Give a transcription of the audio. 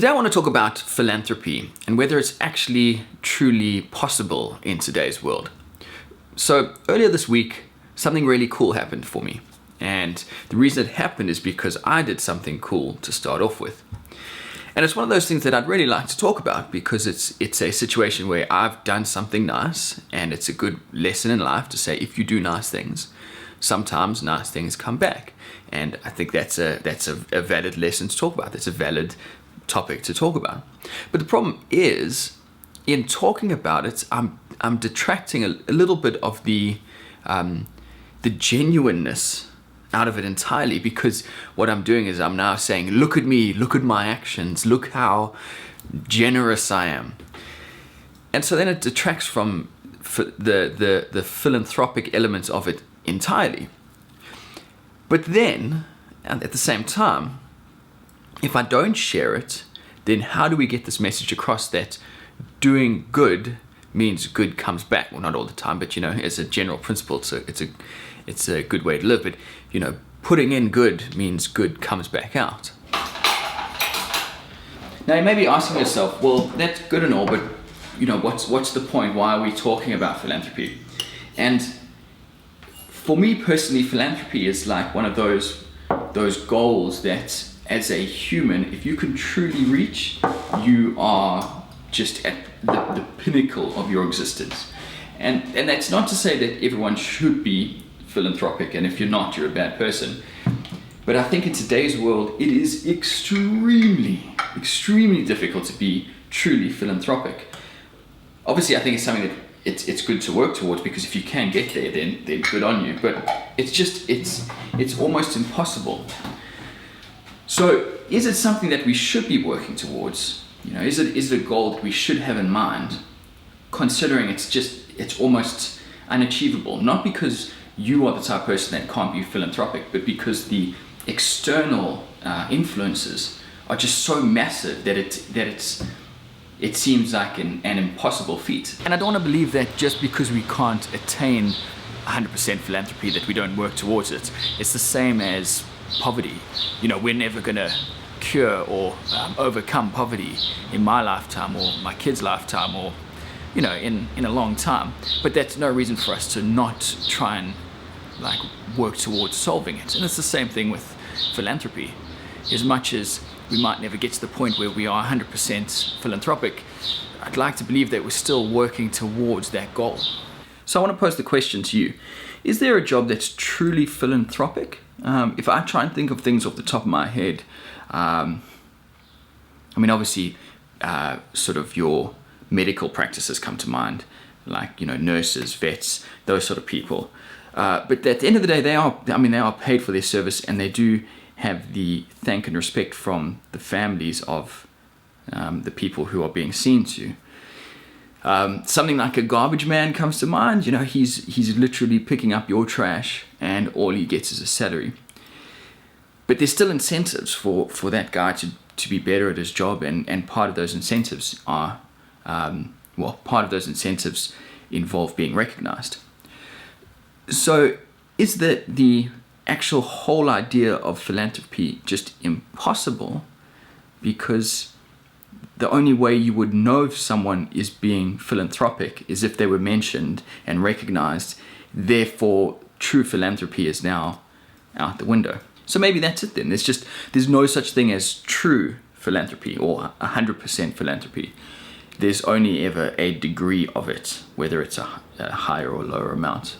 Today I want to talk about philanthropy and whether it's actually truly possible in today's world. So earlier this week, something really cool happened for me. And the reason it happened is because I did something cool to start off with. And it's one of those things that I'd really like to talk about because it's a situation where I've done something nice, and it's a good lesson in life to say if you do nice things, sometimes nice things come back. And I think that's a valid lesson to talk about. That's a valid topic to talk about. But the problem is, in talking about it, I'm detracting a little bit of the genuineness out of it entirely, because what I'm doing is I'm now saying, look at me, look at my actions, look how generous I am. And so then it detracts from the philanthropic elements of it entirely. But then, and at the same time, if I don't share it, then how do we get this message across that doing good means good comes back? Well, not all the time, but as a general principle, it's a good way to live. But putting in good means good comes back out. Now you may be asking yourself, well, that's good and all, but what's the point? Why are we talking about philanthropy? And for me personally, philanthropy is like one of those goals that, as a human, if you can truly reach, you are just at the pinnacle of your existence. And that's not to say that everyone should be philanthropic, and if you're not, you're a bad person. But I think in today's world, it is extremely difficult to be truly philanthropic. Obviously, I think it's something that it's good to work towards, because if you can get there, then good on you. But it's almost impossible. So is it something that we should be working towards? Is it a goal that we should have in mind, considering it's almost unachievable? Not because you are the type of person that can't be philanthropic, but because the external influences are just so massive that it seems like an impossible feat. And I don't want to believe that just because we can't attain 100% philanthropy that we don't work towards it. It's the same as poverty. We're never going to cure or overcome poverty in my lifetime or my kid's lifetime or in a long time. But that's no reason for us to not try and work towards solving it. And it's the same thing with philanthropy. As much as we might never get to the point where we are 100% philanthropic, I'd like to believe that we're still working towards that goal. So I want to pose the question to you. Is there a job that's truly philanthropic? If I try and think of things off the top of my head, obviously, sort of your medical practices come to mind, like, nurses, vets, those sort of people. But at the end of the day, they are paid for their service, and they do have the thank and respect from the families of the people who are being seen to. Something like a garbage man comes to mind. He's literally picking up your trash, and all he gets is a salary. But there's still incentives for that guy to be better at his job, and part of those incentives are, part of those incentives involve being recognized. So is that the actual whole idea of philanthropy just impossible, because the only way you would know if someone is being philanthropic is if they were mentioned and recognized? Therefore, true philanthropy is now out the window. So maybe that's it then. There's no such thing as true philanthropy or 100% philanthropy. There's only ever a degree of it, whether it's a higher or lower amount.